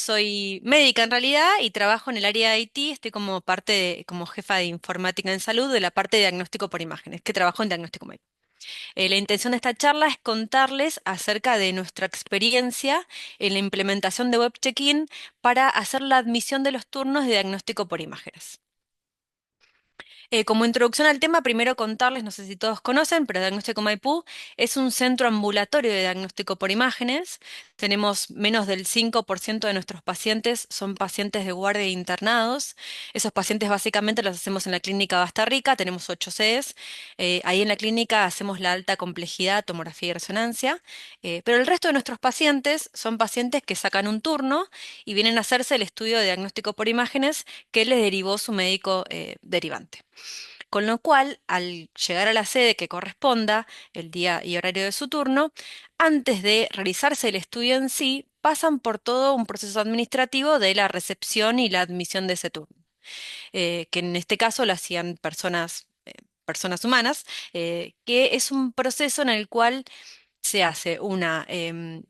soy médica en realidad y trabajo en el área de IT. Estoy como como jefa de informática en salud de la parte de diagnóstico por imágenes, que trabajo en diagnóstico médico. La intención de esta charla es contarles acerca de nuestra experiencia en la implementación de Web Check-in para hacer la admisión de los turnos de diagnóstico por imágenes. Como introducción al tema, primero contarles, no sé si todos conocen, pero Diagnóstico Maipú es un centro ambulatorio de diagnóstico por imágenes. Tenemos menos del 5% de nuestros pacientes son pacientes de guardia e internados. Esos pacientes básicamente los hacemos en la clínica Basta Rica, tenemos 8 sedes. Ahí en la clínica hacemos la alta complejidad, tomografía y resonancia. Pero el resto de nuestros pacientes son pacientes que sacan un turno y vienen a hacerse el estudio de diagnóstico por imágenes que les derivó su médico derivante. Con lo cual, al llegar a la sede que corresponda, el día y horario de su turno, antes de realizarse el estudio en sí, pasan por todo un proceso administrativo de la recepción y la admisión de ese turno, que en este caso lo hacían personas humanas, que es un proceso en el cual se hace una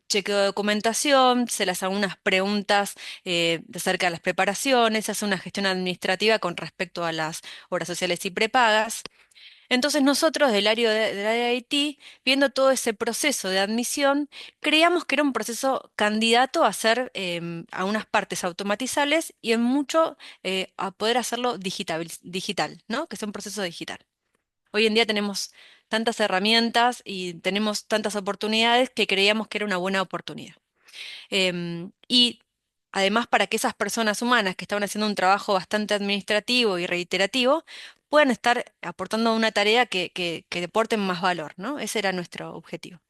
chequeo de documentación, se les hacen unas preguntas acerca de las preparaciones, se hace una gestión administrativa con respecto a las horas sociales y prepagas. Entonces nosotros del área de IT, viendo todo ese proceso de admisión, creíamos que era un proceso candidato a ser a unas partes automatizables y en mucho a poder hacerlo digital, ¿no? Que sea un proceso digital. Hoy en día tenemos tantas herramientas y tenemos tantas oportunidades que creíamos que era una buena oportunidad. Y además para que esas personas humanas que estaban haciendo un trabajo bastante administrativo y reiterativo puedan estar aportando una tarea que deporten más valor, ¿no? Ese era nuestro objetivo.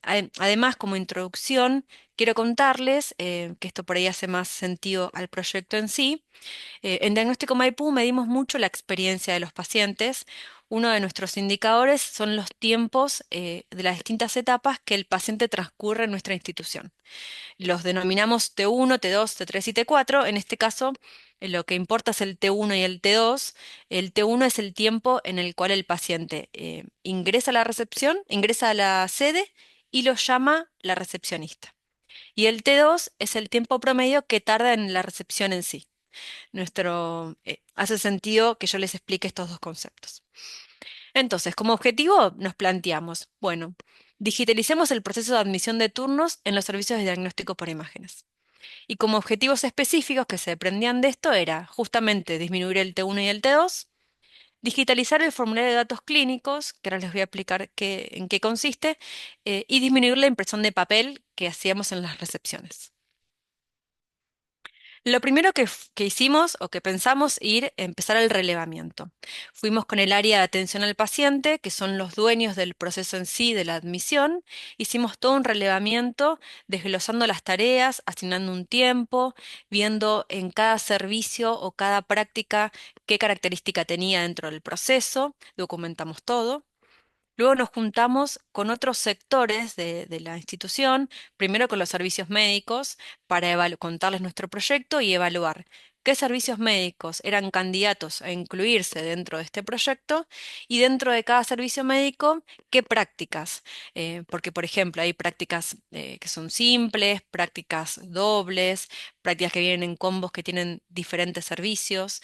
Además, como introducción, quiero contarles, que esto por ahí hace más sentido al proyecto en sí. En Diagnóstico Maipú medimos mucho la experiencia de los pacientes. Uno de nuestros indicadores son los tiempos de las distintas etapas que el paciente transcurre en nuestra institución. Los denominamos T1, T2, T3 y T4. En este caso, lo que importa es el T1 y el T2. El T1 es el tiempo en el cual el paciente ingresa a la recepción, ingresa a la sede y lo llama la recepcionista. Y el T2 es el tiempo promedio que tarda en la recepción en sí. Hace sentido que yo les explique estos dos conceptos. Entonces, como objetivo nos planteamos, bueno, digitalicemos el proceso de admisión de turnos en los servicios de diagnóstico por imágenes. Y como objetivos específicos que se desprendían de esto era justamente disminuir el T1 y el T2, digitalizar el formulario de datos clínicos, que ahora les voy a explicar en qué consiste, y disminuir la impresión de papel que hacíamos en las recepciones. Lo primero que hicimos o que pensamos empezar el relevamiento. Fuimos con el área de atención al paciente, que son los dueños del proceso en sí de la admisión. Hicimos todo un relevamiento, desglosando las tareas, asignando un tiempo, viendo en cada servicio o cada práctica qué característica tenía dentro del proceso. Documentamos todo. Luego nos juntamos con otros sectores de la institución, primero con los servicios médicos, para contarles nuestro proyecto y evaluar qué servicios médicos eran candidatos a incluirse dentro de este proyecto y dentro de cada servicio médico, qué prácticas. Porque, por ejemplo, hay prácticas que son simples, prácticas dobles, prácticas que vienen en combos que tienen diferentes servicios.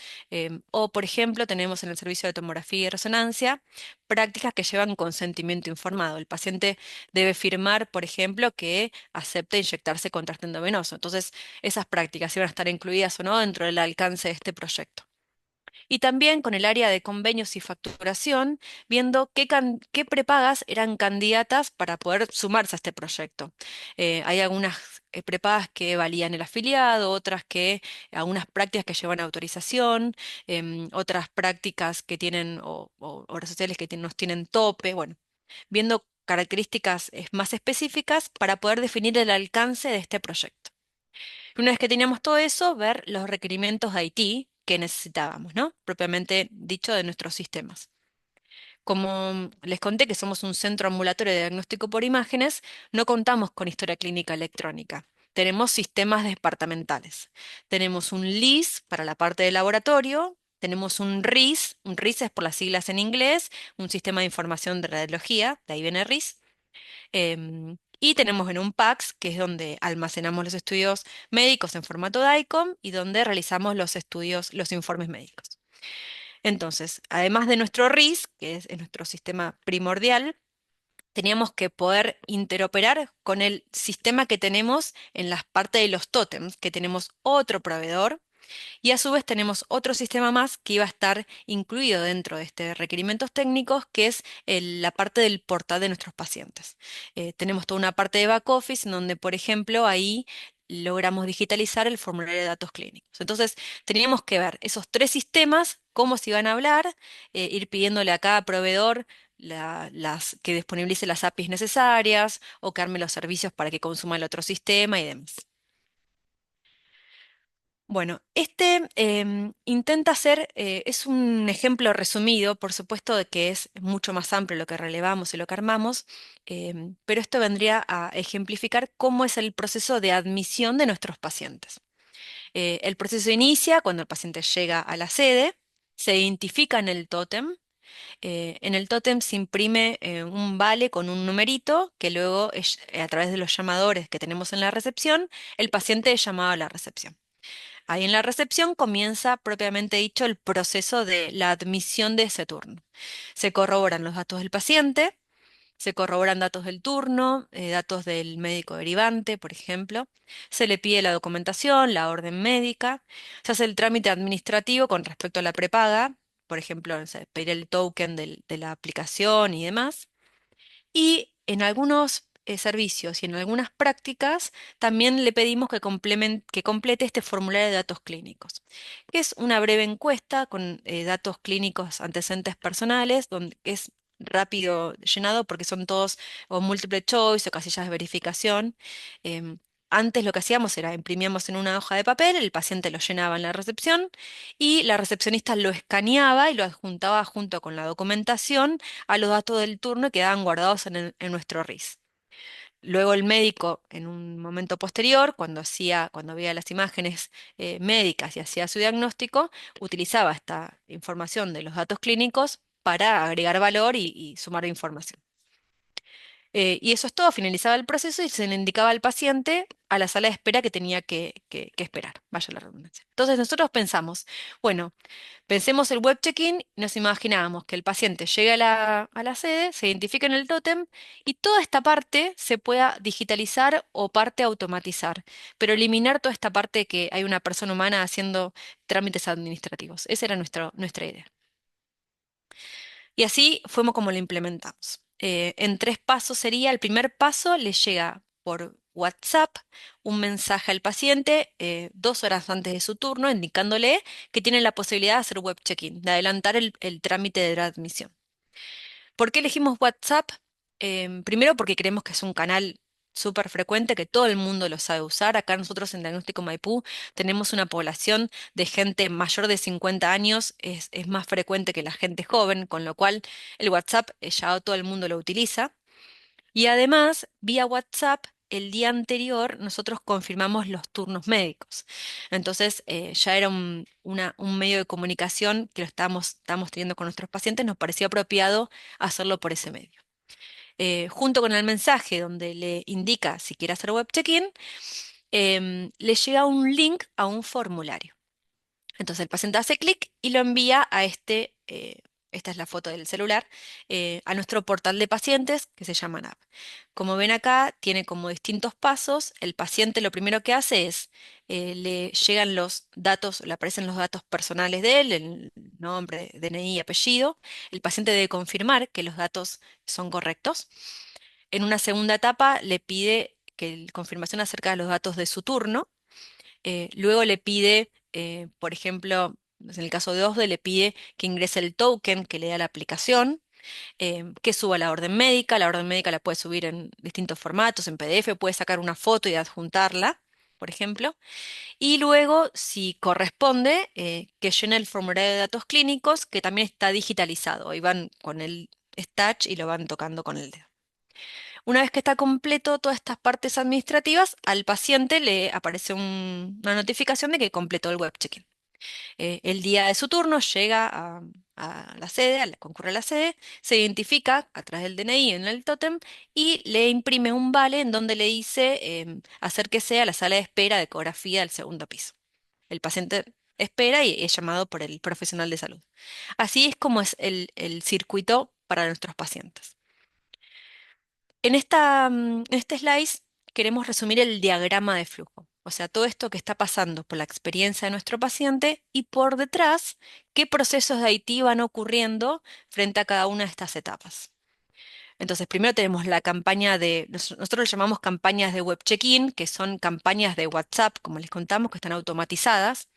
O, por ejemplo, tenemos en el servicio de tomografía y resonancia prácticas que llevan consentimiento informado. El paciente debe firmar, por ejemplo, que acepta inyectarse contraste venoso. Entonces, esas prácticas iban a estar incluidas o no dentro del alcance de este proyecto. Y también con el área de convenios y facturación, viendo qué prepagas eran candidatas para poder sumarse a este proyecto. Hay algunas prepagas que valían el afiliado, otras algunas prácticas que llevan autorización, otras prácticas que tienen, o obras sociales que nos tienen tope, bueno, viendo características más específicas para poder definir el alcance de este proyecto. Una vez que teníamos todo eso, ver los requerimientos de IT que necesitábamos, ¿no? Propiamente dicho, de nuestros sistemas. Como les conté que somos un centro ambulatorio de diagnóstico por imágenes, no contamos con historia clínica electrónica. Tenemos sistemas departamentales. Tenemos un LIS para la parte de laboratorio, tenemos un RIS es por las siglas en inglés, un sistema de información de radiología, de ahí viene RIS. Y tenemos en un PACS, que es donde almacenamos los estudios médicos en formato DICOM y donde realizamos los estudios, los informes médicos. Entonces, además de nuestro RIS, que es nuestro sistema primordial, teníamos que poder interoperar con el sistema que tenemos en las partes de los tótems, que tenemos otro proveedor y a su vez tenemos otro sistema más que iba a estar incluido dentro de este requerimientos técnicos, que es la parte del portal de nuestros pacientes. Tenemos toda una parte de back office en donde, por ejemplo, ahí logramos digitalizar el formulario de datos clínicos. Entonces, teníamos que ver esos tres sistemas, cómo se iban a hablar, ir pidiéndole a cada proveedor que disponibilice las APIs necesarias o que arme los servicios para que consuma el otro sistema y demás. Bueno, este intenta ser, es un ejemplo resumido, por supuesto, de que es mucho más amplio lo que relevamos y lo que armamos, pero esto vendría a ejemplificar cómo es el proceso de admisión de nuestros pacientes. El proceso inicia cuando el paciente llega a la sede, se identifica en el tótem. En el tótem se imprime un vale con un numerito que luego, a través de los llamadores que tenemos en la recepción, el paciente es llamado a la recepción. Ahí en la recepción comienza propiamente dicho el proceso de la admisión de ese turno. Se corroboran los datos del paciente, se corroboran datos del turno, datos del médico derivante, por ejemplo. Se le pide la documentación, la orden médica. Se hace el trámite administrativo con respecto a la prepaga, por ejemplo, no sé, pedir el token de la aplicación y demás. Y en algunos servicios y en algunas prácticas también le pedimos que complete este formulario de datos clínicos, que es una breve encuesta con datos clínicos antecedentes personales, donde es rápido llenado porque son todos o múltiple choice o casillas de verificación. Em, Antes lo que hacíamos era imprimíamos en una hoja de papel, el paciente lo llenaba en la recepción y la recepcionista lo escaneaba y lo adjuntaba junto con la documentación a los datos del turno y quedaban guardados en nuestro RIS. Luego el médico, en un momento posterior, cuando veía las imágenes médicas y hacía su diagnóstico, utilizaba esta información de los datos clínicos para agregar valor y sumar información. Y eso es todo, finalizaba el proceso y se le indicaba al paciente a la sala de espera que tenía que esperar, vaya la redundancia. Entonces nosotros pensamos, bueno, pensemos el web check-in y nos imaginábamos que el paciente llegue a la sede, se identifique en el tótem y toda esta parte se pueda digitalizar o parte automatizar, pero eliminar toda esta parte de que hay una persona humana haciendo trámites administrativos. Esa era nuestra idea. Y así fuimos como lo implementamos. En tres pasos sería, el primer paso le llega por WhatsApp un mensaje al paciente 2 horas antes de su turno, indicándole que tiene la posibilidad de hacer web check-in, de adelantar el trámite de la admisión. ¿Por qué elegimos WhatsApp? Primero porque creemos que es un canal súper frecuente, que todo el mundo lo sabe usar. Acá nosotros en Diagnóstico Maipú tenemos una población de gente mayor de 50 años, es más frecuente que la gente joven, con lo cual el WhatsApp ya todo el mundo lo utiliza. Y además, vía WhatsApp, el día anterior nosotros confirmamos los turnos médicos. Entonces, ya era un medio de comunicación que lo estábamos teniendo con nuestros pacientes, nos pareció apropiado hacerlo por ese medio. Junto con el mensaje donde le indica si quiere hacer web check-in, le llega un link a un formulario. Entonces el paciente hace clic y lo envía esta es la foto del celular, a nuestro portal de pacientes que se llama NAP. Como ven acá, tiene como distintos pasos. El paciente lo primero que hace es, le llegan los datos, le aparecen los datos personales de él, el nombre, DNI, apellido. El paciente debe confirmar que los datos son correctos. En una segunda etapa le pide confirmación acerca de los datos de su turno. Luego le pide, por ejemplo, en el caso de OSDE, le pide que ingrese el token que le da la aplicación, que suba la orden médica. La orden médica la puede subir en distintos formatos, en PDF, puede sacar una foto y adjuntarla, por ejemplo. Y luego, si corresponde, que llene el formulario de datos clínicos, que también está digitalizado. Ahí van con el touch y lo van tocando con el dedo. Una vez que está completo todas estas partes administrativas, al paciente le aparece una notificación de que completó el web check-in. El día de su turno llega a la sede, concurre a la sede, se identifica a través del DNI en el tótem y le imprime un vale en donde le dice acérquese a la sala de espera de ecografía del segundo piso. El paciente espera y es llamado por el profesional de salud. Así es como es el circuito para nuestros pacientes. En este slice queremos resumir el diagrama de flujo, o sea, todo esto que está pasando por la experiencia de nuestro paciente y por detrás, qué procesos de IT van ocurriendo frente a cada una de estas etapas. Entonces, primero tenemos la campaña nosotros le llamamos campañas de web check-in, que son campañas de WhatsApp, como les contamos, que están automatizadas.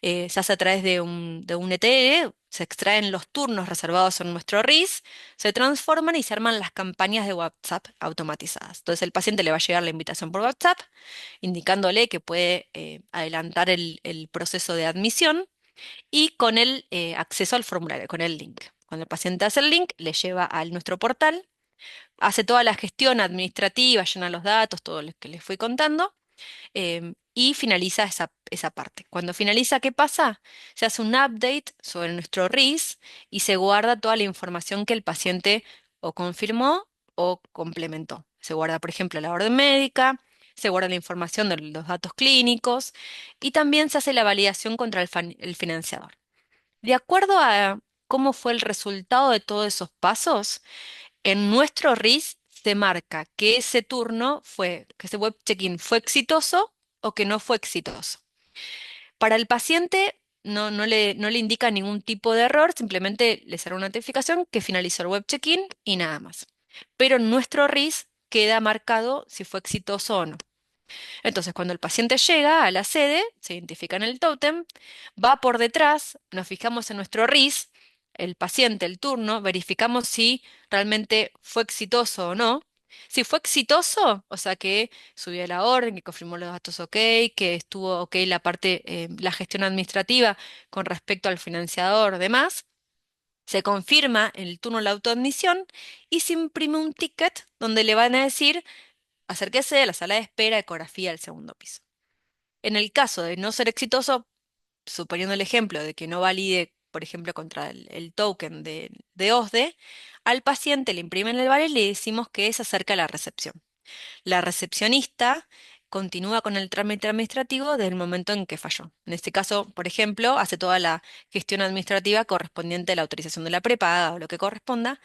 Se hace a través de un ETL, se extraen los turnos reservados en nuestro RIS, se transforman y se arman las campañas de WhatsApp automatizadas. Entonces el paciente le va a llegar la invitación por WhatsApp, indicándole que puede adelantar el proceso de admisión y con el acceso al formulario, con el link. Cuando el paciente hace el link, le lleva a nuestro portal, hace toda la gestión administrativa, llena los datos, todo lo que les fui contando y finaliza esa parte. Cuando finaliza, ¿qué pasa? Se hace un update sobre nuestro RIS y se guarda toda la información que el paciente o confirmó o complementó. Se guarda, por ejemplo, la orden médica, se guarda la información de los datos clínicos y también se hace la validación contra el financiador. De acuerdo a cómo fue el resultado de todos esos pasos, en nuestro RIS se marca que ese turno fue, que ese web check-in fue exitoso o que no fue exitoso. Para el paciente no le indica ningún tipo de error, simplemente le sale una notificación que finalizó el web check-in y nada más. Pero en nuestro RIS queda marcado si fue exitoso o no. Entonces, cuando el paciente llega a la sede, se identifica en el tótem, va por detrás, nos fijamos en nuestro RIS, el paciente, el turno, verificamos si realmente fue exitoso o no. Si fue exitoso, o sea que subió la orden, que confirmó los datos ok, que estuvo ok la parte, la gestión administrativa con respecto al financiador, demás, se confirma en el turno la autoadmisión y se imprime un ticket donde le van a decir acérquese a la sala de espera de ecografía del segundo piso. En el caso de no ser exitoso, suponiendo el ejemplo de que no valide, por ejemplo, contra el token de OSDE, al paciente le imprimen el vale y le decimos que se acerca a la recepción. La recepcionista continúa con el trámite administrativo desde el momento en que falló. En este caso, por ejemplo, hace toda la gestión administrativa correspondiente a la autorización de la prepaga o lo que corresponda,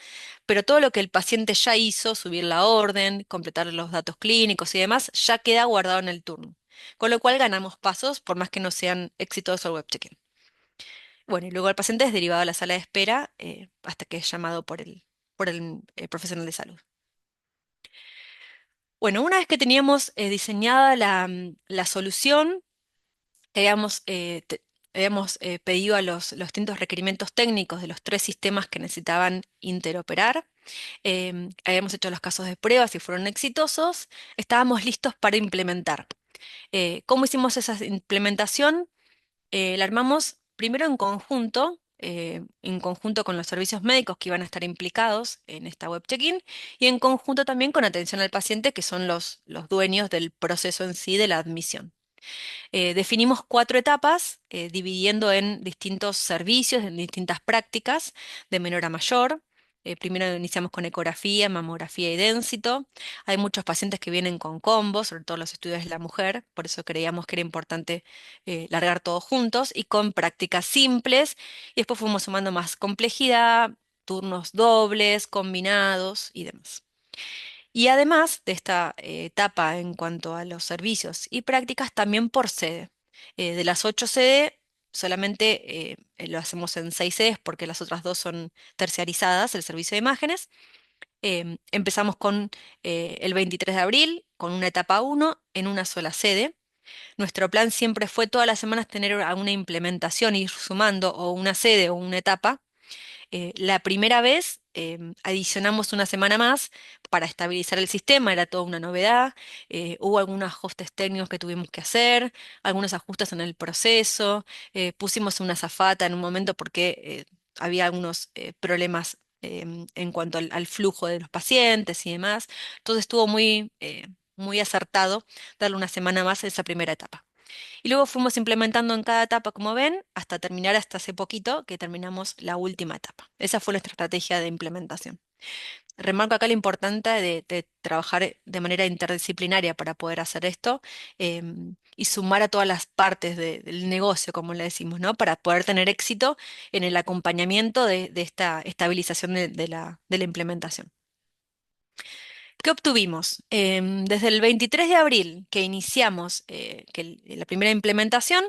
pero todo lo que el paciente ya hizo, subir la orden, completar los datos clínicos y demás, ya queda guardado en el turno. Con lo cual ganamos pasos por más que no sean exitosos el web check-in. Bueno, y luego el paciente es derivado a la sala de espera hasta que es llamado por el profesional de salud. Bueno, una vez que teníamos diseñada la solución, habíamos pedido a los distintos requerimientos técnicos de los tres sistemas que necesitaban interoperar, habíamos hecho los casos de pruebas y fueron exitosos, estábamos listos para implementar. ¿Cómo hicimos esa implementación? La armamos primero en conjunto con los servicios médicos que iban a estar implicados en esta web check-in y en conjunto también con atención al paciente, que son los dueños del proceso en sí de la admisión. Definimos cuatro etapas, dividiendo en distintos servicios, en distintas prácticas, de menor a mayor. Primero iniciamos con ecografía, mamografía y densito. Hay muchos pacientes que vienen con combos, sobre todo los estudios de la mujer, por eso creíamos que era importante largar todos juntos y con prácticas simples. Y después fuimos sumando más complejidad, turnos dobles, combinados y demás. Y además de esta etapa en cuanto a los servicios y prácticas, también por sede. De las 8 sedes, solamente lo hacemos en 6 sedes porque las otras dos son terciarizadas, el servicio de imágenes. Empezamos con el 23 de abril, con una etapa 1 en una sola sede. Nuestro plan siempre fue todas las semanas tener alguna implementación, ir sumando o una sede o una etapa. La primera vez adicionamos una semana más para estabilizar el sistema, era toda una novedad. Hubo algunos ajustes técnicos que tuvimos que hacer, algunos ajustes en el proceso. Pusimos una azafata en un momento porque había algunos problemas en cuanto al flujo de los pacientes y demás. Entonces estuvo muy acertado darle una semana más a esa primera etapa. Y luego fuimos implementando en cada etapa, como ven, hasta terminar hasta hace poquito, que terminamos la última etapa. Esa fue nuestra estrategia de implementación. Remarco acá lo importante de trabajar de manera interdisciplinaria para poder hacer esto, y sumar a todas las partes del negocio, como le decimos, ¿no? Para poder tener éxito en el acompañamiento de esta estabilización de la implementación. ¿Qué obtuvimos? Desde el 23 de abril que iniciamos la primera implementación,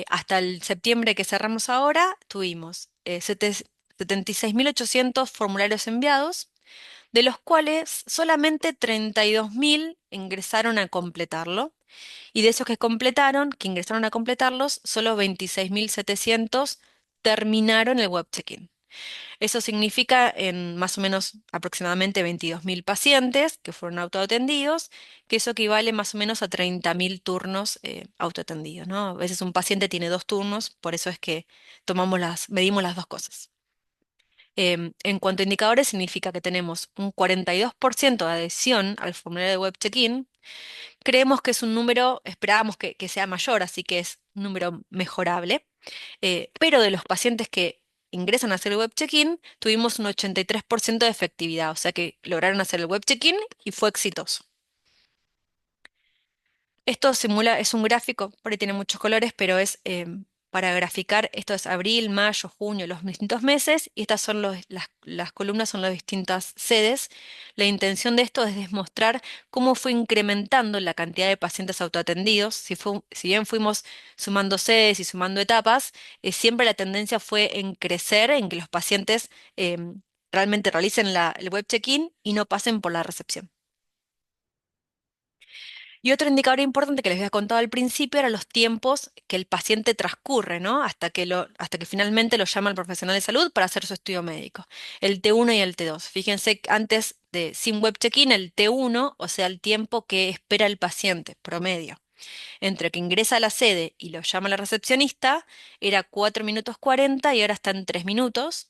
hasta el septiembre que cerramos ahora, tuvimos 76.800 formularios enviados, de los cuales solamente 32.000 ingresaron a completarlo. Y de esos que ingresaron a completarlos, solo 26.700 terminaron el web check-in. Eso significa en más o menos aproximadamente 22.000 pacientes que fueron autoatendidos, que eso equivale más o menos a 30.000 turnos autoatendidos, ¿no? A veces un paciente tiene dos turnos, por eso es que medimos las dos cosas. En cuanto a indicadores, significa que tenemos un 42% de adhesión al formulario de web check-in. Creemos que es un número, esperábamos que sea mayor, así que es un número mejorable. Pero de los pacientes que ingresan a hacer el web check-in, tuvimos un 83% de efectividad, o sea que lograron hacer el web check-in y fue exitoso. Esto simula, es un gráfico, por ahí tiene muchos colores, pero es para graficar, esto es abril, mayo, junio, los distintos meses, y estas son las columnas son las distintas sedes. La intención de esto es demostrar cómo fue incrementando la cantidad de pacientes autoatendidos. Si bien fuimos sumando sedes y sumando etapas, siempre la tendencia fue en crecer, en que los pacientes realmente realicen el web check-in y no pasen por la recepción. Y otro indicador importante que les había contado al principio era los tiempos que el paciente transcurre, ¿no? Hasta que finalmente lo llama el profesional de salud para hacer su estudio médico. El T1 y el T2. Fíjense que antes de sin web check-in, el T1, o sea, el tiempo que espera el paciente promedio, entre que ingresa a la sede y lo llama la recepcionista, era 4 minutos 40 y ahora está en 3 minutos.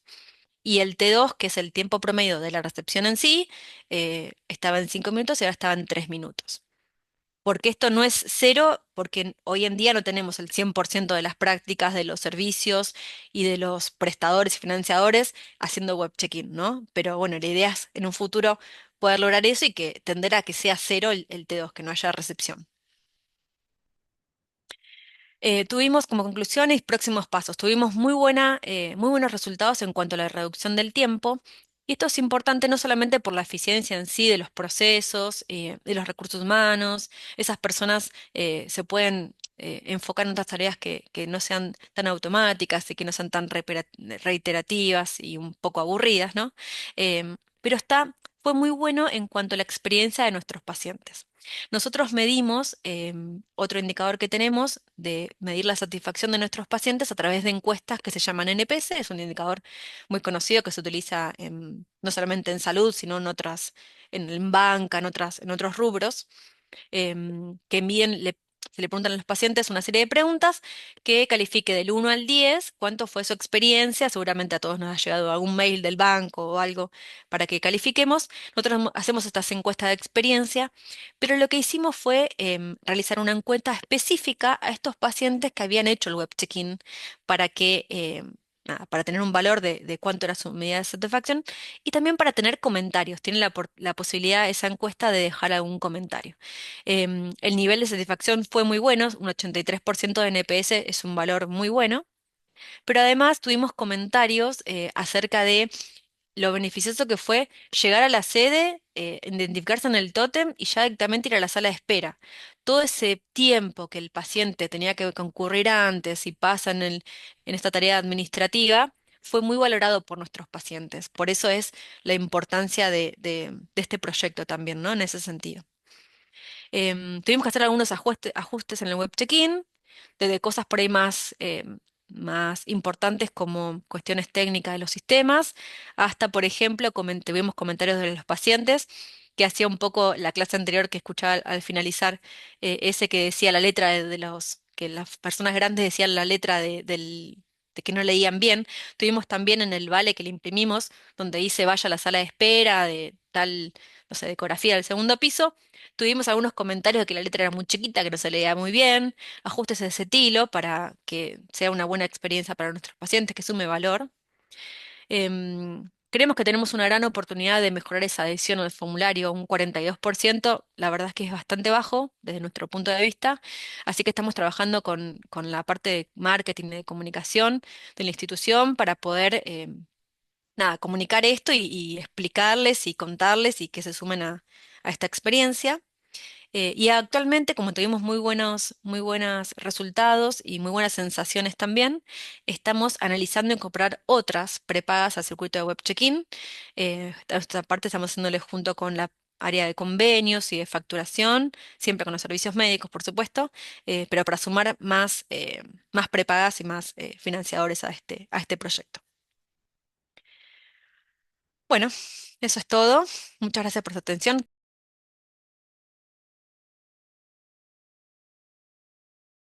Y el T2, que es el tiempo promedio de la recepción en sí, estaba en 5 minutos y ahora estaba en 3 minutos. Porque esto no es cero, porque hoy en día no tenemos el 100% de las prácticas de los servicios y de los prestadores y financiadores haciendo web check-in, ¿no? Pero bueno, la idea es en un futuro poder lograr eso y que tender a que sea cero el T2, que no haya recepción. Tuvimos como conclusiones próximos pasos. Tuvimos muy buenos resultados en cuanto a la reducción del tiempo. Y esto es importante no solamente por la eficiencia en sí de los procesos, de los recursos humanos. Esas personas se pueden enfocar en otras tareas que no sean tan automáticas y que no sean tan reiterativas y un poco aburridas, ¿no? Pero fue muy bueno en cuanto a la experiencia de nuestros pacientes. Nosotros medimos, otro indicador que tenemos de medir la satisfacción de nuestros pacientes a través de encuestas que se llaman NPS. Es un indicador muy conocido que se utiliza no solamente en salud, sino en banca, en otros rubros, que se le preguntan a los pacientes una serie de preguntas que califique del 1 al 10 cuánto fue su experiencia. Seguramente a todos nos ha llegado algún mail del banco o algo para que califiquemos. Nosotros hacemos estas encuestas de experiencia, pero lo que hicimos fue realizar una encuesta específica a estos pacientes que habían hecho el web check-in para nada, para tener un valor de cuánto era su medida de satisfacción y también para tener comentarios. Tiene la posibilidad esa encuesta de dejar algún comentario. El nivel de satisfacción fue muy bueno, un 83% de NPS es un valor muy bueno, pero además tuvimos comentarios acerca de lo beneficioso que fue llegar a la sede, identificarse en el tótem y ya directamente ir a la sala de espera. Todo ese tiempo que el paciente tenía que concurrir antes y pasa en esta tarea administrativa fue muy valorado por nuestros pacientes. Por eso es la importancia de este proyecto también, ¿no? En ese sentido. Tuvimos que hacer algunos ajustes en el web check-in, desde cosas por ahí más importantes como cuestiones técnicas de los sistemas, hasta, por ejemplo, tuvimos comentarios de los pacientes, que hacía un poco la clase anterior que escuchaba al finalizar, ese que decía la letra que las personas grandes decían la letra que no leían bien. Tuvimos también en el vale que le imprimimos, donde dice vaya a la sala de espera de tal, no sé, de ecografía del segundo piso. Tuvimos algunos comentarios de que la letra era muy chiquita, que no se leía muy bien, ajustes de ese estilo para que sea una buena experiencia para nuestros pacientes, que sume valor. Creemos que tenemos una gran oportunidad de mejorar esa adhesión al formulario, un 42%, la verdad es que es bastante bajo desde nuestro punto de vista, así que estamos trabajando con la parte de marketing y de comunicación de la institución para poder, nada, comunicar esto y explicarles y contarles y que se sumen a esta experiencia. Y actualmente, como tuvimos muy buenos resultados y muy buenas sensaciones también, estamos analizando incorporar otras prepagas al circuito de web check-in. Esta parte estamos haciéndole junto con la área de convenios y de facturación, siempre con los servicios médicos, por supuesto, pero para sumar más prepagas y más financiadores a este proyecto. Bueno, eso es todo. Muchas gracias por su atención.